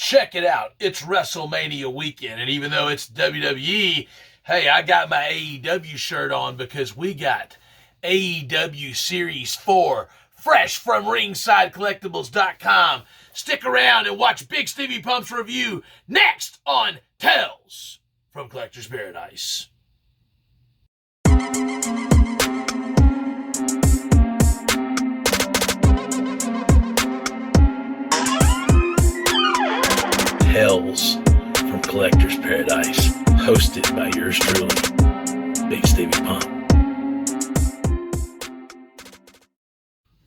check it out. It's WrestleMania weekend, and even though it's WWE, hey, I got my AEW shirt on because we got AEW Series 4 fresh from RingsideCollectibles.com. Stick around and watch Bigsteviepump's review next on Tales from Collector's Paradise. Tales from Collector's Paradise, hosted by yours truly, Bigsteviepump.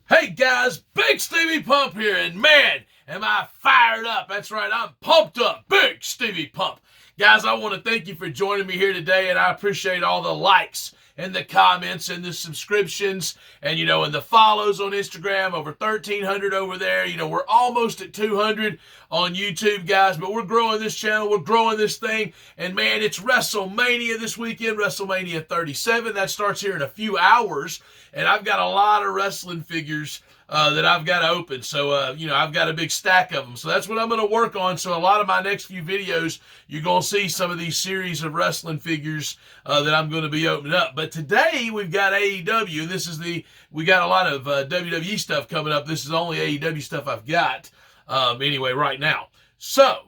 Hey guys, Bigsteviepump here, and man, am I fired up. That's right, I'm pumped up. Bigsteviepump. Guys, I want to thank you for joining me here today, and I appreciate all the likes and the comments and the subscriptions and, and the follows on Instagram. Over 1,300 over there. We're almost at 200 on YouTube, guys, but we're growing this channel. We're growing this thing, and man, it's WrestleMania this weekend, WrestleMania 37. That starts here in a few hours, and I've got a lot of wrestling figures that I've got to open. So, I've got a big stack of them. So that's what I'm going to work on. So a lot of my next few videos, you're going to see some of these series of wrestling figures that I'm going to be opening up. But today we've got AEW. We got a lot of WWE stuff coming up. This is the only AEW stuff I've got anyway right now. So,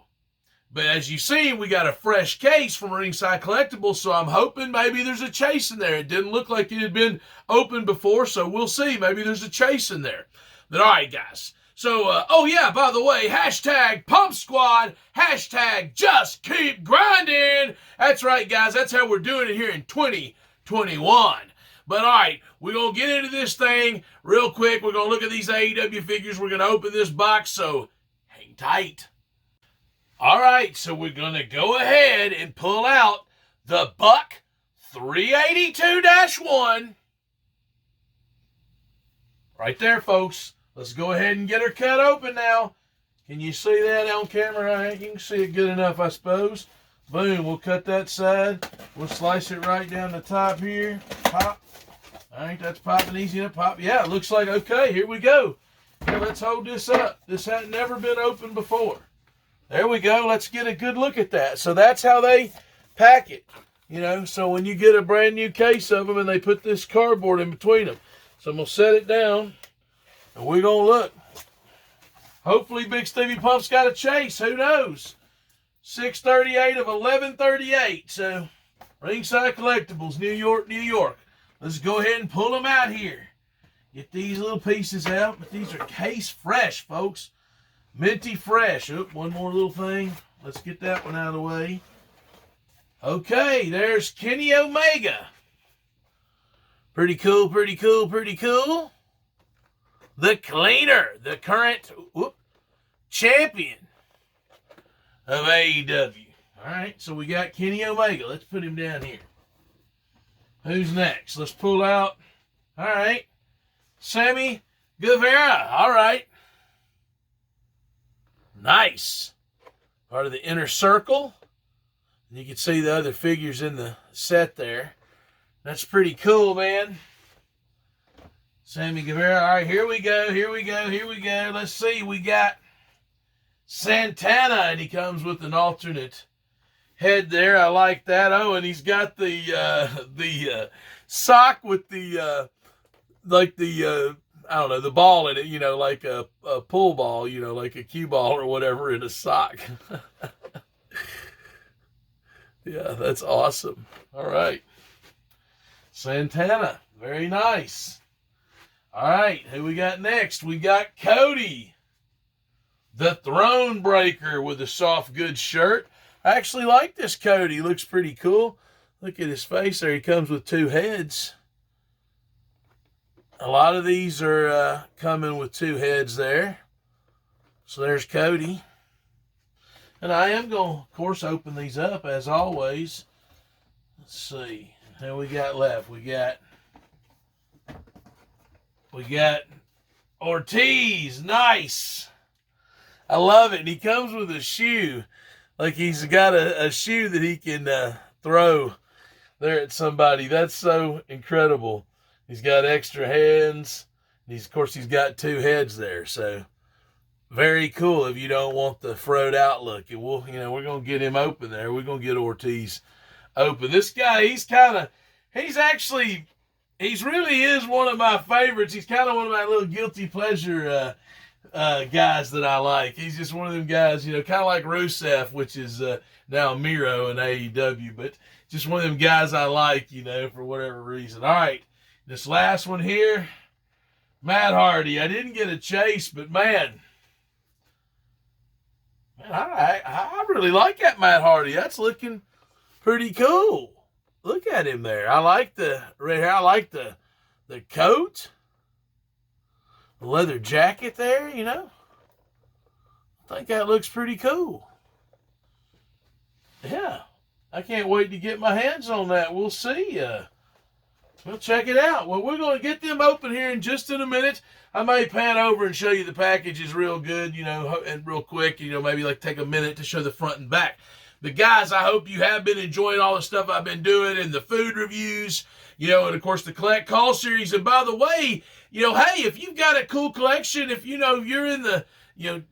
but as you see, we got a fresh case from Ringside Collectibles, so I'm hoping maybe there's a chase in there. It didn't look like it had been opened before, so we'll see. Maybe there's a chase in there. But all right, guys. So, oh yeah, by the way, hashtag Pump Squad, hashtag Just Keep Grinding. That's right, guys. That's how we're doing it here in 2021. But all right, we're going to get into this thing real quick. We're going to look at these AEW figures. We're going to open this box, so hang tight. All right, so we're going to go ahead and pull out the Buck 382-1. Right there, folks. Let's go ahead and get her cut open now. Can you see that on camera? All right, you can see it good enough, I suppose. Boom, we'll cut that side. We'll slice it right down the top here. Pop. All right, that's popping easy enough. Pop. Yeah, it looks like, okay, here we go. Yeah, let's hold this up. This had never been opened before. There we go. Let's get a good look at that. So that's how they pack it, So when you get a brand new case of them and they put this cardboard in between them. So I'm going to set it down and we're going to look. Hopefully Bigsteviepump's got a chase. Who knows? 638 of 1138. So Ringside Collectibles, New York, New York. Let's go ahead and pull them out here. Get these little pieces out. But these are case fresh, folks. Minty fresh. Oop, one more little thing. Let's get that one out of the way. Okay, there's Kenny Omega. Pretty cool, pretty cool, pretty cool. The Cleaner, the current champion of AEW. All right, so we got Kenny Omega. Let's put him down here. Who's next? Let's pull out. All right, Sammy Guevara. All right. Nice. Part of the inner circle. And you can see the other figures in the set there. That's pretty cool, man. Sammy Guevara. All right, here we go, here we go, here we go. Let's see, we got Santana, and he comes with an alternate head there. I like that. Oh, and he's got the sock with the, I don't know, the ball in it, like a pool ball, like a cue ball or whatever in a sock. Yeah, that's awesome. All right. Santana. Very nice. All right, who we got next? We got Cody, the Throne Breaker, with a soft goods shirt. I actually like this Cody. Looks pretty cool. Look at his face there. He comes with two heads. A lot of these are coming with two heads there. So there's Cody. And I am going to, of course, open these up as always. Let's see. Who we got left? We got Ortiz. Nice. I love it. And he comes with a shoe. Like he's got a shoe that he can throw there at somebody. That's so incredible. He's got extra hands. Of course, he's got two heads there. So, very cool if you don't want the froed out look. And we're going to get him open there. We're going to get Ortiz open. This guy, he really is one of my favorites. He's kind of one of my little guilty pleasure guys that I like. He's just one of them guys, kind of like Rusev, which is now Miro in AEW, but just one of them guys I like, for whatever reason. All right, this last one here, Matt Hardy. I didn't get a chase, but man, I really like that Matt Hardy. That's looking pretty cool. Look at him there. I like the red hair. I like the coat. The leather jacket there, I think that looks pretty cool. Yeah. I can't wait to get my hands on that. We'll see. We'll check it out. Well, we're going to get them open here in just a minute. I may pan over and show you the packages real good, and real quick, maybe like take a minute to show the front and back. But guys, I hope you have been enjoying all the stuff I've been doing and the food reviews, and of course the Collect Call series. And by the way, hey, if you've got a cool collection, if you're in the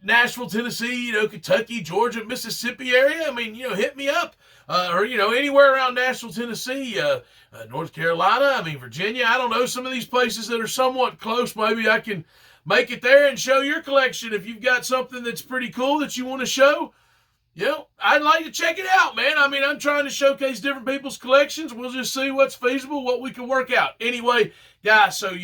Nashville, Tennessee, Kentucky, Georgia, Mississippi area, hit me up. Or anywhere around Nashville, Tennessee, North Carolina, Virginia. I don't know, some of these places that are somewhat close, maybe I can make it there and show your collection. If you've got something that's pretty cool that you want to show, I'd like to check it out, man. I'm trying to showcase different people's collections. We'll just see what's feasible, what we can work out. Anyway, guys, so,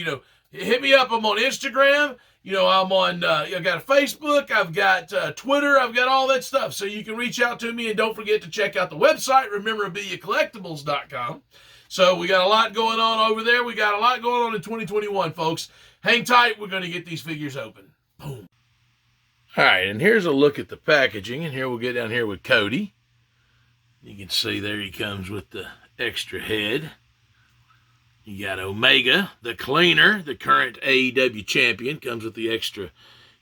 hit me up. I'm on Instagram. I'm on, I've got a Facebook. I've got Twitter. I've got all that stuff. So you can reach out to me, and don't forget to check out the website, Memorabiliacollectibles.com. So we got a lot going on over there. We got a lot going on in 2021, folks. Hang tight. We're going to get these figures open. Boom. All right, and here's a look at the packaging, and here we'll get down here with Cody. You can see there he comes with the extra head. You got Omega, the cleaner, the current AEW champion, comes with the extra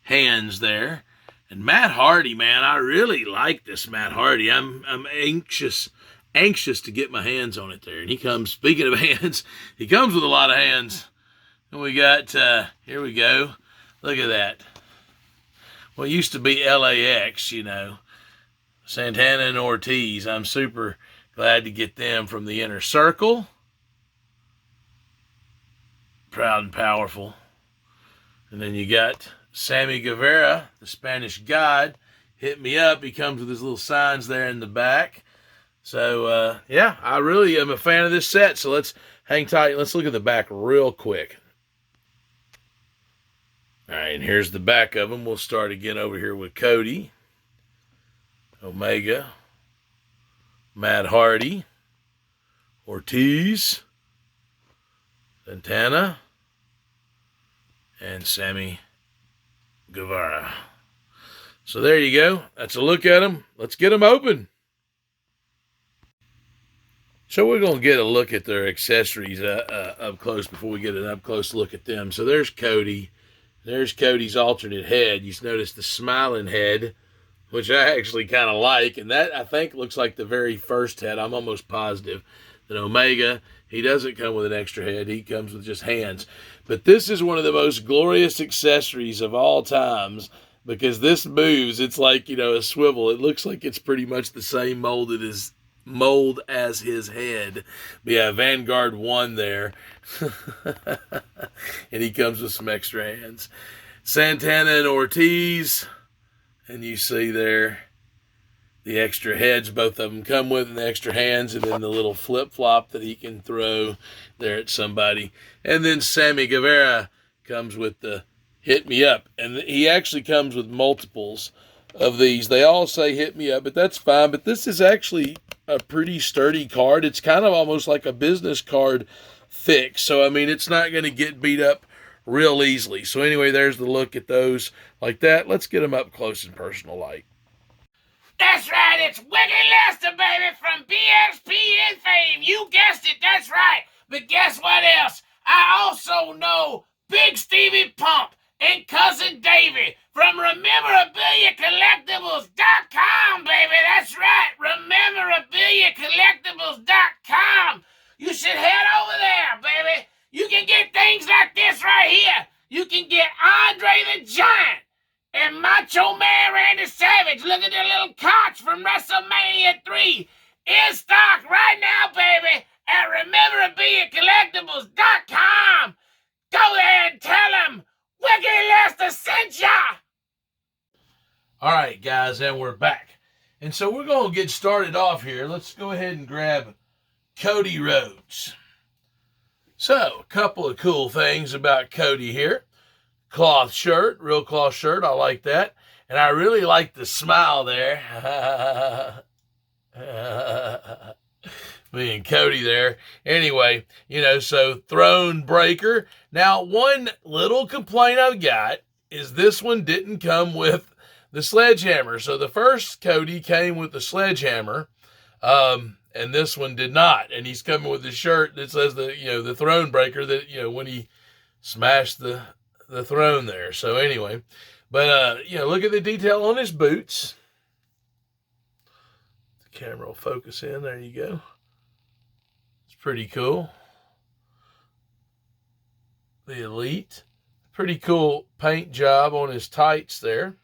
hands there. And Matt Hardy, man, I really like this Matt Hardy. I'm anxious to get my hands on it there. And he comes, speaking of hands, he comes with a lot of hands. And we got, here we go. Look at that. Well, it used to be LAX, Santana and Ortiz. I'm super glad to get them from the inner circle. Proud and powerful. And then you got Sammy Guevara, the Spanish God. Hit me up. He comes with his little signs there in the back. So, yeah, I really am a fan of this set. So let's hang tight. Let's look at the back real quick. All right, and here's the back of them. We'll start again over here with Cody, Omega, Matt Hardy, Ortiz, Santana, and Sammy Guevara. So there you go. That's a look at them. Let's get them open. So we're going to get a look at their accessories up close before we get an up-close look at them. So there's Cody. There's Cody's alternate head. You notice the smiling head, which I actually kind of like. And that, I think, looks like the very first head. I'm almost positive that Omega, he doesn't come with an extra head. He comes with just hands. But this is one of the most glorious accessories of all times because this moves. It's like, a swivel. It looks like it's pretty much the same mold as his head. But yeah, Vanguard 1 there. And he comes with some extra hands. Santana and Ortiz. And you see there the extra heads both of them come with, and the extra hands, and then the little flip-flop that he can throw there at somebody. And then Sammy Guevara comes with the hit me up. And he actually comes with multiples of these. They all say hit me up, but that's fine. But this is actually a pretty sturdy card. It's kind of almost like a business card thick. So, it's not going to get beat up real easily. So, anyway, there's the look at those like that. Let's get them up close and personal like. That's right, it's Wicked Lester, baby, from BSPN fame. You guessed it, that's right. But guess what else? I also know Bigsteviepump and Cousin Davey from Memorabiliacollectibles.com, baby. That's right, Memorabiliacollectibles.com. You should head over there, baby. You can get things like this right here. You can get Andre the Giant and Macho at the little carts from WrestleMania 3. In stock right now, baby, at RememberBeItCollectibles.com. Go there and tell them Wicked Lester sent ya! All right, guys, and we're back. And so we're going to get started off here. Let's go ahead and grab Cody Rhodes. So, a couple of cool things about Cody here. Cloth shirt, real cloth shirt. I like that. And I really like the smile there. Me and Cody there. Anyway, so Throne Breaker. Now, one little complaint I've got is this one didn't come with the sledgehammer. So the first Cody came with the sledgehammer, and this one did not. And he's coming with the shirt that says the Throne Breaker, that when he smashed the throne there. So anyway, but look at the detail on his boots. The camera will focus in. There you go. It's pretty cool. The Elite, pretty cool paint job on his tights there.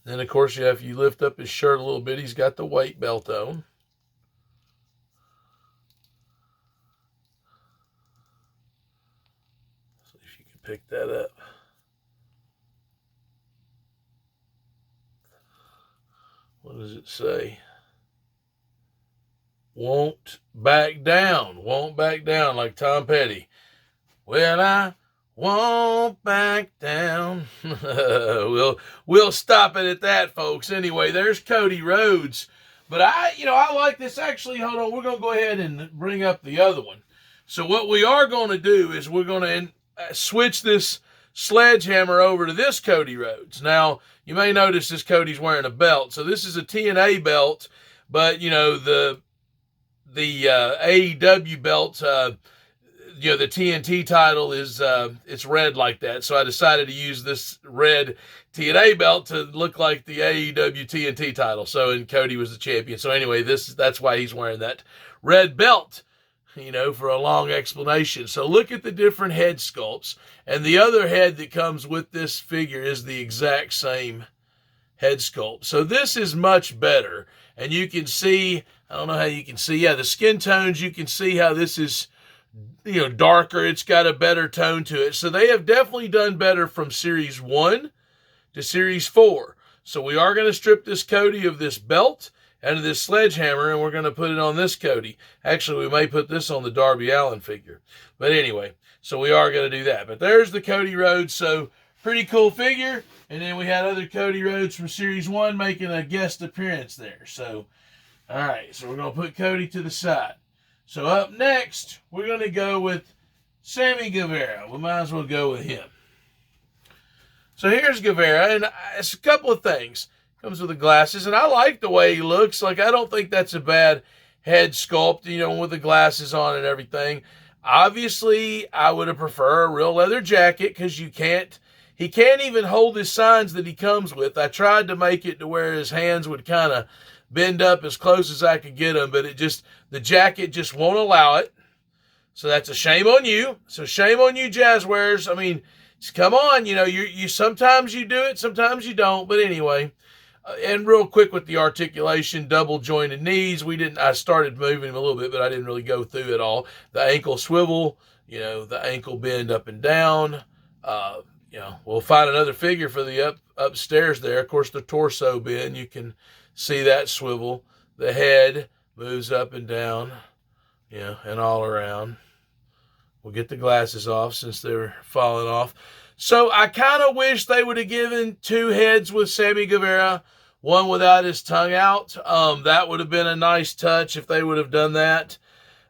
Then, of course, if you lift up his shirt a little bit, he's got the weight belt on. See if you can pick that up. What does it say? Won't back down. Won't back down, like Tom Petty. Well, I won't back down. We'll stop it at that, folks. Anyway, there's Cody Rhodes. But I like this. Actually, hold on. We're going to go ahead and bring up the other one. So what we are going to do is we're going to switch this sledgehammer over to this Cody Rhodes. Now, you may notice this Cody's wearing a belt. So this is a TNA belt, but, the AEW belt, the TNT title is, it's red like that. So I decided to use this red TNA belt to look like the AEW TNT title. So, and Cody was the champion. So anyway, that's why he's wearing that red belt, for a long explanation. So look at the different head sculpts. And the other head that comes with this figure is the exact same head sculpt. So this is much better. And you can see, I don't know how you can see, the skin tones, you can see how this is, darker. It's got a better tone to it. So they have definitely done better from Series 1 to Series 4. So we are going to strip this Cody of this belt and of this sledgehammer, and we're going to put it on this Cody. Actually, we may put this on the Darby Allin figure. But anyway, so we are going to do that. But there's the Cody Rhodes. So pretty cool figure. And then we had other Cody Rhodes from Series 1 making a guest appearance there. So, all right. So we're going to put Cody to the side. So up next, we're going to go with Sammy Guevara. We might as well go with him. So here's Guevara, and it's a couple of things. Comes with the glasses, and I like the way he looks. Like, I don't think that's a bad head sculpt, with the glasses on and everything. Obviously, I would have preferred a real leather jacket because he can't even hold his signs that he comes with. I tried to make it to where his hands would kind of bend up as close as I could get them, but the jacket just won't allow it. So that's a shame on you. So shame on you, Jazwares. I mean, come on, you sometimes you do it, sometimes you don't. But anyway, and real quick with the articulation, double jointed knees. I started moving him a little bit, but I didn't really go through it all. The ankle swivel, the ankle bend up and down. We'll find another figure for the upstairs there. Of course, the torso bend, you can see that swivel. The head moves up and down, and all around. We'll get the glasses off since they're falling off. So I kind of wish they would have given two heads with Sammy Guevara, one without his tongue out. That would have been a nice touch if they would have done that.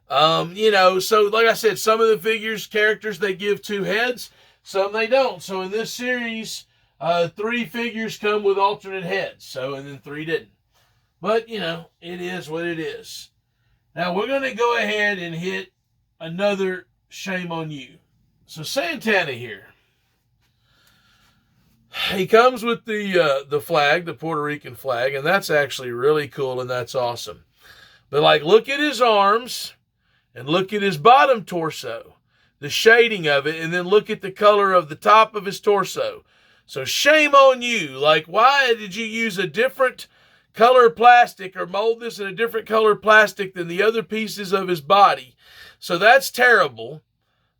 So like I said, some of the characters, they give two heads, some they don't. So in this series, 3 figures come with alternate heads. And then 3 didn't. But, it is what it is. Now, we're going to go ahead and hit another shame on you. So, Santana here. He comes with the flag, the Puerto Rican flag, and that's actually really cool, and that's awesome. But, look at his arms, and look at his bottom torso, the shading of it, and then look at the color of the top of his torso. So shame on you. Like, why did you use a different color plastic or mold this in a different color plastic than the other pieces of his body? So that's terrible.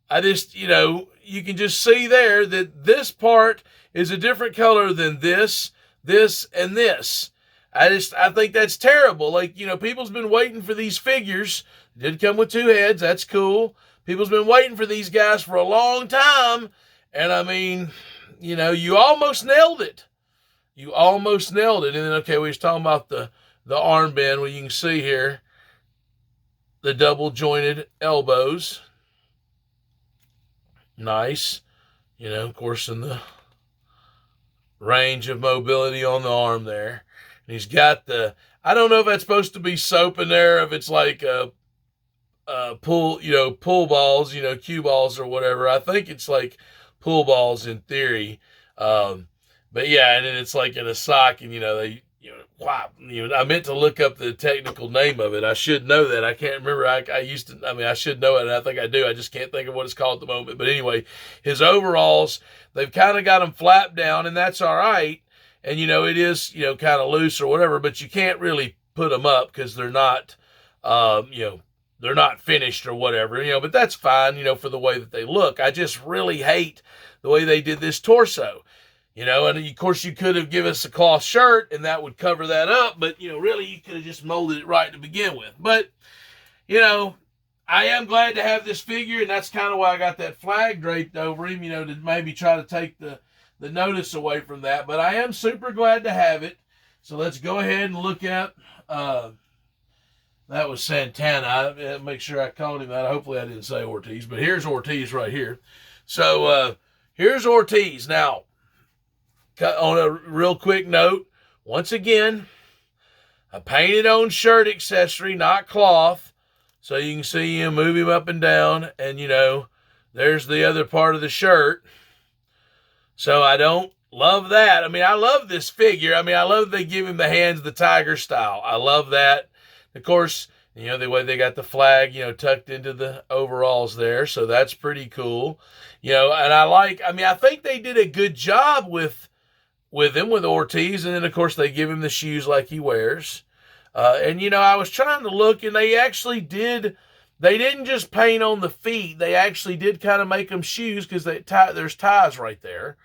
I just, you can just see there that this part is a different color than this, and this. I think that's terrible. Like, people's been waiting for these figures. Did come with 2 heads. That's cool. People's been waiting for these guys for a long time. And I mean, you almost nailed it. You almost nailed it. And then, okay, we was talking about the armband. Well, you can see here the double jointed elbows. Nice. Of course, in the range of mobility on the arm there. And he's got I don't know if that's supposed to be soap in there, if it's like pull balls, cue balls or whatever. I think it's like pull balls in theory. But yeah, and then it's like in a sock, and I meant to look up the technical name of it. I should know that. I can't remember. I should know it, and I think I do. I just can't think of what it's called at the moment. But anyway, his overalls, they've kind of got them flapped down, and that's all right. And, it is, kind of loose or whatever, but you can't really put them up because they're not, they're not finished or whatever, but that's fine, for the way that they look. I just really hate the way they did this torso, and of course you could have given us a cloth shirt and that would cover that up, but, really you could have just molded it right to begin with. But, I am glad to have this figure, and that's kind of why I got that flag draped over him, to maybe try to take the notice away from that. But I am super glad to have it. So let's go ahead and look at, that was Santana. I make sure I called him that. Hopefully I didn't say Ortiz, but here's Ortiz right here. So here's Ortiz. Now, on a real quick note, once again, a painted on shirt accessory, not cloth. So you can see him move him up and down, and there's the other part of the shirt. So I don't love that. I mean, I love this figure. I mean, I love they give him the hands, the tiger style. I love that. Of course, the way they got the flag, tucked into the overalls there. So that's pretty cool. And I think they did a good job with him, with Ortiz. And then, of course, they give him the shoes like he wears. I was trying to look, and they actually did. They didn't just paint on the feet. They actually did kind of make them shoes because there's ties right there.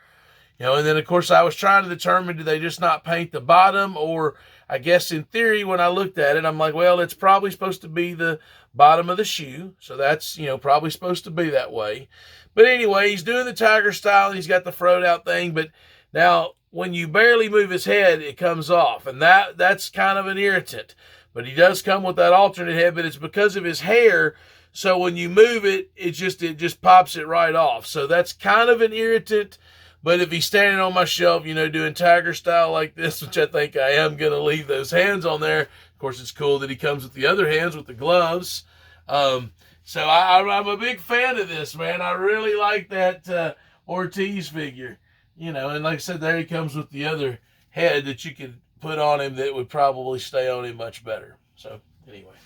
And then, of course, I was trying to determine, did they just not paint the bottom? Or I guess in theory, when I looked at it, I'm like, well, it's probably supposed to be the bottom of the shoe. So that's, probably supposed to be that way. But anyway, he's doing the tiger style, and he's got the froed out thing. But now, when you barely move his head, it comes off. And that's kind of an irritant. But he does come with that alternate head, but it's because of his hair. So when you move it, it just pops it right off. So that's kind of an irritant. But if he's standing on my shelf, doing tiger style like this, which I think I am going to leave those hands on there. Of course, it's cool that he comes with the other hands with the gloves. So I'm a big fan of this, man. I really like that Ortiz figure. And like I said, there he comes with the other head that you could put on him that would probably stay on him much better. So anyway,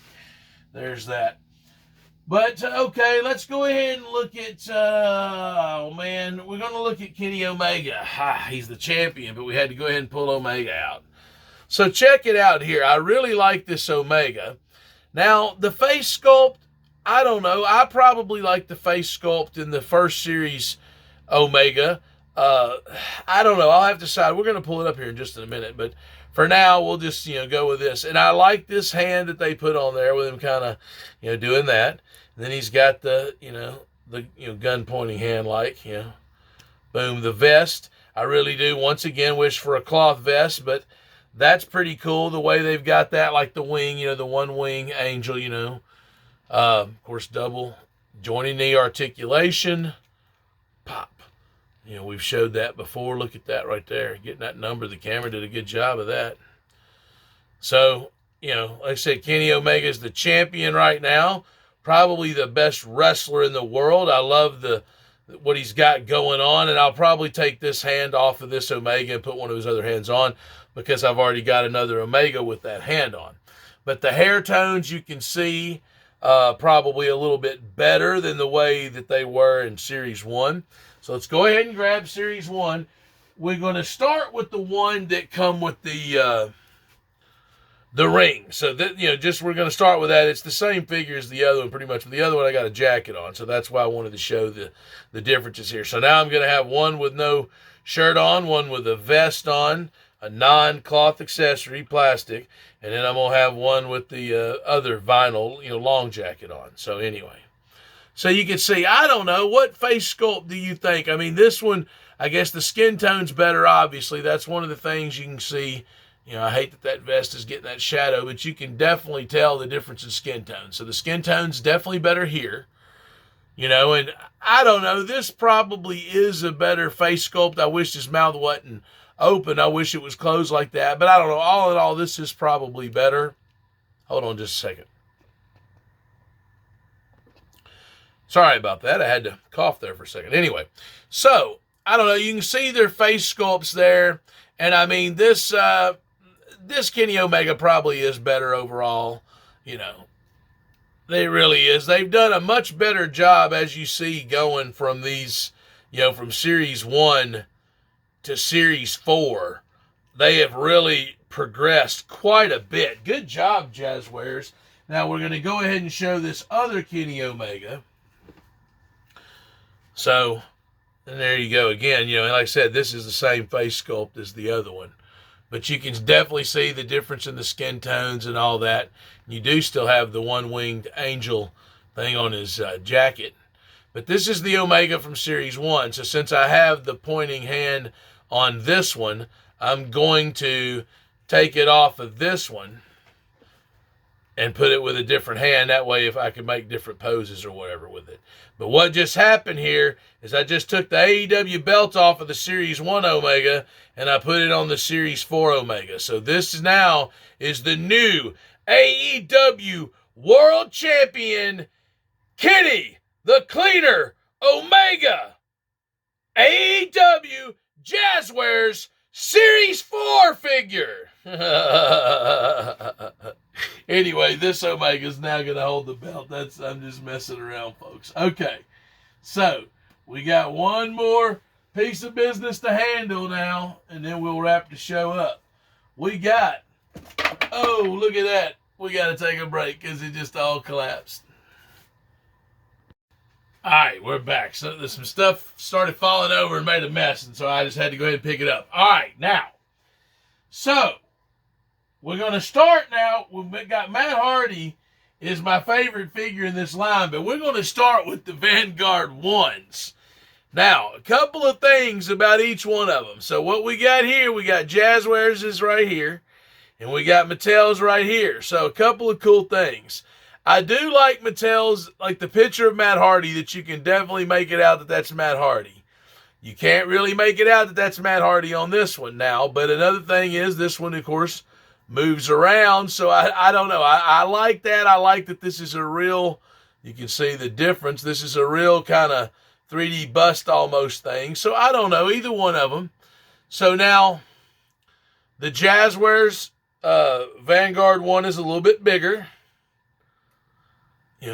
there's that. But okay, let's go ahead and look at we're going to look at Kenny Omega. He's the champion, but we had to go ahead and pull Omega out. So check it out here. I really like this Omega. Now, the face sculpt, I don't know. I probably like the face sculpt in the first series Omega. I don't know. I'll have to decide. We're going to pull it up here in just a minute, but for now, we'll just, go with this. And I like this hand that they put on there with him kind of, doing that. And then he's got the gun pointing hand like, boom, the vest. I really do, once again, wish for a cloth vest, but that's pretty cool the way they've got that, like the wing, the one wing angel, of course, double jointing knee articulation. Pop. We've showed that before. Look at that right there. Getting that number. The camera did a good job of that. So, like I said, Kenny Omega is the champion right now. Probably the best wrestler in the world. I love what he's got going on. And I'll probably take this hand off of this Omega and put one of his other hands on because I've already got another Omega with that hand on. But the hair tones you can see probably a little bit better than the way that they were in Series 1. So let's go ahead and grab Series 1. we're going to start with the one that come with the ring. So that, we're going to start with that. It's the same figure as the other one, pretty much. But the other one I got a jacket on, so that's why I wanted to show the differences here. So now I'm going to have one with no shirt on, one with a vest on, a non-cloth accessory, plastic, and then I'm going to have one with the other vinyl, long jacket on. So anyway. So you can see, I don't know, what face sculpt do you think? I mean, this one, I guess the skin tone's better, obviously. That's one of the things you can see. I hate that vest is getting that shadow, but you can definitely tell the difference in skin tone. So the skin tone's definitely better here. And I don't know, this probably is a better face sculpt. I wish his mouth wasn't open. I wish it was closed like that. But I don't know, all in all, this is probably better. Hold on just a second. Sorry about that. I had to cough there for a second. Anyway, so, I don't know. You can see their face sculpts there. And, I mean, this Kenny Omega probably is better overall. It really is. They've done a much better job, as you see, going from these, from Series 1 to Series 4. They have really progressed quite a bit. Good job, Jazwares. Now, we're going to go ahead and show this other Kenny Omega. So, and there you go again. Like I said, this is the same face sculpt as the other one. But you can definitely see the difference in the skin tones and all that. You do still have the one-winged angel thing on his jacket. But this is the Omega from Series 1. So since I have the pointing hand on this one, I'm going to take it off of this one and put it with a different hand. That way, if I can make different poses or whatever with it. But what just happened here is I just took the AEW belt off of the Series 1 Omega and I put it on the Series 4 Omega. So this now is the new AEW World Champion Kenny the Cleaner Omega. AEW Jazwares Series 4 figure. Anyway, this Omega's now going to hold the belt. I'm just messing around, folks. Okay, so we got one more piece of business to handle now, and then we'll wrap the show up. We got, oh, look at that. We got to take a break because it just all collapsed. All right, we're back. So there's some stuff started falling over and made a mess, and so I just had to go ahead and pick it up. All right, now, so we're going to start now. We've got Matt Hardy is my favorite figure in this line, but we're going to start with the Vanguard ones. Now, a couple of things about each one of them. So what we got here, we got Jazwares is right here, and we got Mattel's right here. So a couple of cool things. I do like Mattel's, like the picture of Matt Hardy, that you can definitely make it out that that's Matt Hardy. You can't really make it out that that's Matt Hardy on this one now, but another thing is this one, of course, moves around, so I don't know. I like that. I like that this is a real, you can see the difference. This is a real kind of 3D bust almost thing. So I don't know, either one of them. So now, the Jazwares Vanguard one is a little bit bigger.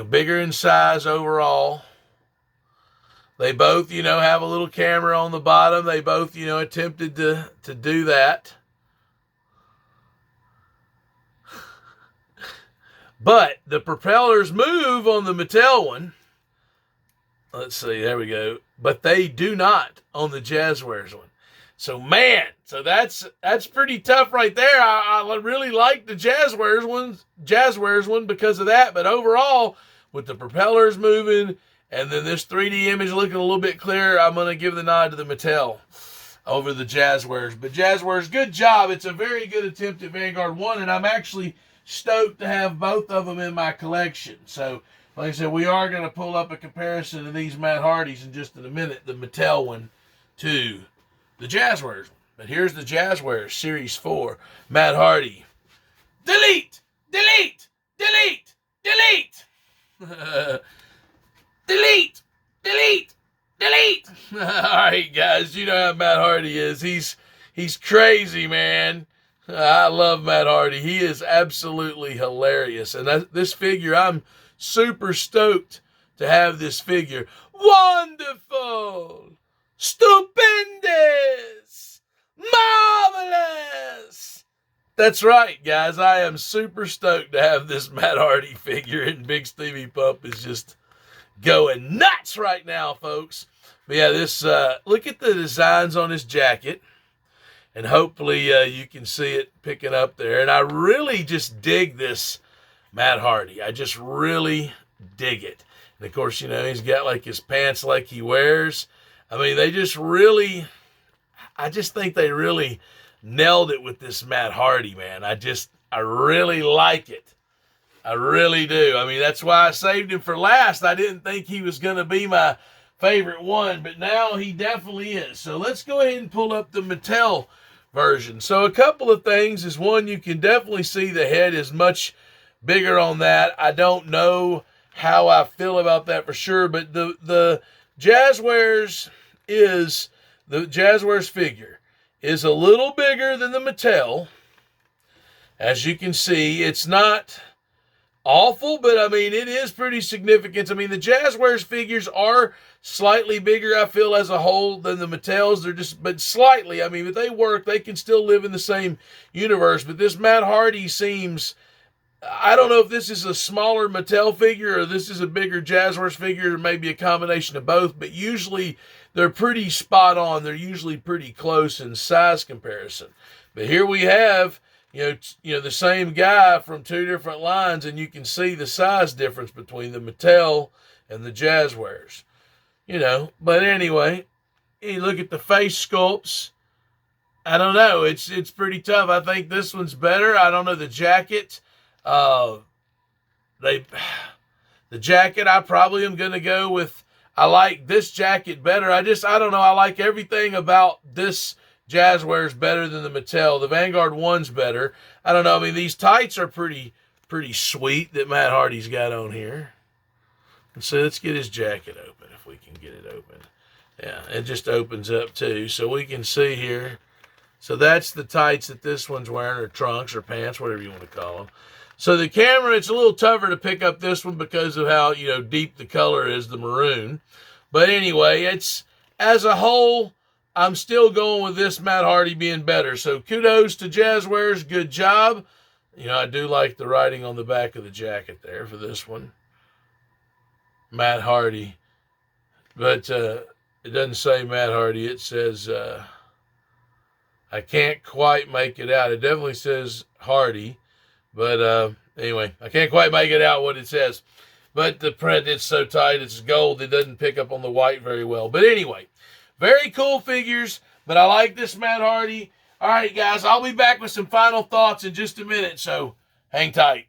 Bigger in size overall. They both, have a little camera on the bottom. They both, attempted to do that. But the propellers move on the Mattel one. Let's see, there we go. But they do not on the Jazwares one. So, man, that's pretty tough right there. I really like the Jazwares one because of that. But overall, with the propellers moving and then this 3D image looking a little bit clearer, I'm going to give the nod to the Mattel over the Jazwares. But Jazwares, good job. It's a very good attempt at Vanguard 1, and I'm actually stoked to have both of them in my collection. So, like I said, we are going to pull up a comparison of these Matt Hardys in just in a minute, the Mattel one to the Jazwares one. But here's the Jazwares Series 4 Matt Hardy. Delete! Delete! Delete! Delete! Delete! Delete! Delete! All right, guys, you know how Matt Hardy is. He's crazy, man. I love Matt Hardy. He is absolutely hilarious. And this figure, I'm super stoked to have this figure. Wonderful! Stupendous! marvelous. That's right, guys. I am super stoked to have this Matt Hardy figure, and Bigsteviepump is just going nuts right now, folks. But yeah, this look at the designs on his jacket, and hopefully you can see it picking up there. And I really just dig this Matt Hardy. I just really dig it. And of course, he's got like his pants like he wears. I mean, I just think they really nailed it with this Matt Hardy, man. I really like it. I really do. I mean, that's why I saved him for last. I didn't think he was going to be my favorite one, but now he definitely is. So let's go ahead and pull up the Mattel version. So a couple of things is, one, you can definitely see the head is much bigger on that. I don't know how I feel about that for sure, but the Jazwares figure is a little bigger than the Mattel. As you can see, it's not awful, but I mean, it is pretty significant. I mean, the Jazwares figures are slightly bigger, I feel, as a whole than the Mattels. But slightly. I mean, if they work, they can still live in the same universe. But this Matt Hardy seems, I don't know if this is a smaller Mattel figure or this is a bigger Jazwares figure, or maybe a combination of both, but usually they're pretty spot on. They're usually pretty close in size comparison. But here we have, the same guy from two different lines, and you can see the size difference between the Mattel and the Jazwares. But anyway, you look at the face sculpts. I don't know. It's pretty tough. I think this one's better. I don't know, the jacket. The jacket, I probably am going to go with, I like this jacket better. I don't know. I like everything about this Jazwares better than the Mattel. The Vanguard one's better. I don't know. I mean, these tights are pretty sweet that Matt Hardy's got on here. And so let's get his jacket open if we can get it open. Yeah, it just opens up too. So we can see here. So that's the tights that this one's wearing, or trunks or pants, whatever you want to call them. So the camera, it's a little tougher to pick up this one because of how, deep the color is, the maroon. But anyway, it's, as a whole, I'm still going with this Matt Hardy being better. So kudos to Jazwares. Good job. I do like the writing on the back of the jacket there for this one. Matt Hardy. But it doesn't say Matt Hardy. It says, I can't quite make it out. It definitely says Hardy. But anyway, I can't quite make it out what it says. But the print, it's so tight, it's gold, it doesn't pick up on the white very well. But anyway, very cool figures, but I like this Matt Hardy. All right, guys, I'll be back with some final thoughts in just a minute, so hang tight.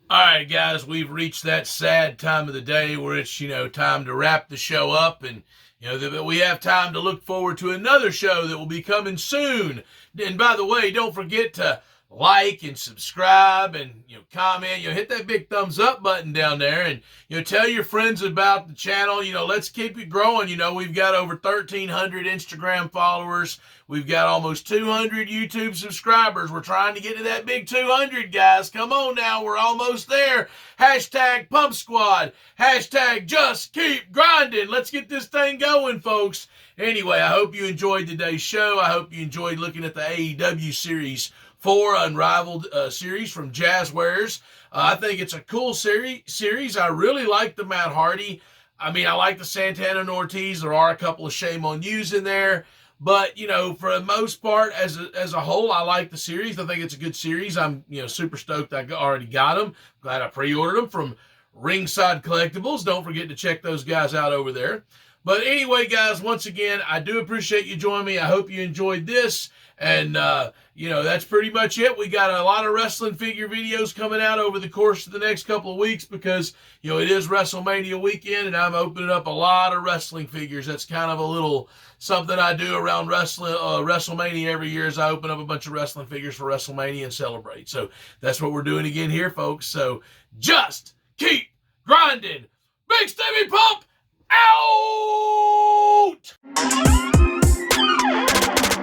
All right, guys, we've reached that sad time of the day where it's, time to wrap the show up, and, we have time to look forward to another show that will be coming soon. And by the way, don't forget to like and subscribe and comment, hit that big thumbs up button down there, and tell your friends about the channel. Let's keep it growing. We've got over 1,300 Instagram followers. We've got almost 200 YouTube subscribers. We're trying to get to that big 200, guys. Come on now, we're almost there. Hashtag Pump Squad. Hashtag Just Keep Grinding. Let's get this thing going, folks. Anyway, I hope you enjoyed today's show. I hope you enjoyed looking at the AEW Series 4 Unrivaled series from Jazwares. I think it's a cool series. I really like the Matt Hardy. I mean, I like the Santana and Ortiz. There are a couple of shame on yous in there. But, for the most part, as a whole, I like the series. I think it's a good series. I'm, super stoked I already got them. Glad I pre-ordered them from Ringside Collectibles. Don't forget to check those guys out over there. But anyway, guys, once again, I do appreciate you joining me. I hope you enjoyed this. And, that's pretty much it. We got a lot of wrestling figure videos coming out over the course of the next couple of weeks because, it is WrestleMania weekend, and I'm opening up a lot of wrestling figures. That's kind of a little something I do around WrestleMania every year, is I open up a bunch of wrestling figures for WrestleMania and celebrate. So that's what we're doing again here, folks. So just keep grinding. Bigsteviepump out!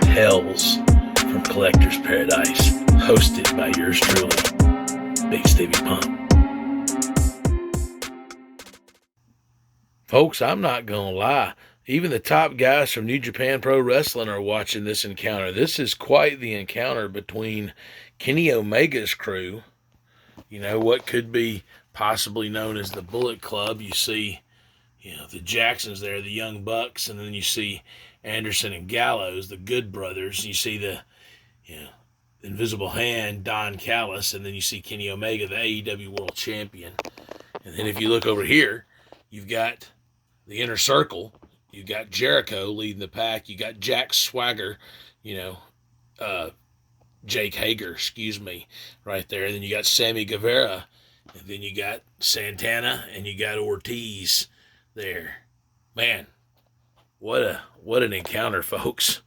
Hells from Collector's Paradise, hosted by yours truly, Bigsteviepump. Folks, I'm not gonna lie. Even the top guys from New Japan Pro Wrestling are watching this encounter. This is quite the encounter between Kenny Omega's crew, what could be possibly known as the Bullet Club. You see, the Jacksons there, the Young Bucks, and then you see Anderson and Gallows, the Good Brothers. You see the, Invisible Hand, Don Callis, and then you see Kenny Omega, the AEW World Champion. And then if you look over here, you've got the Inner Circle. You got Jericho leading the pack. You got Jack Swagger, Jake Hager, right there. And then you got Sammy Guevara. And then you got Santana and you got Ortiz there. Man, what an encounter, folks.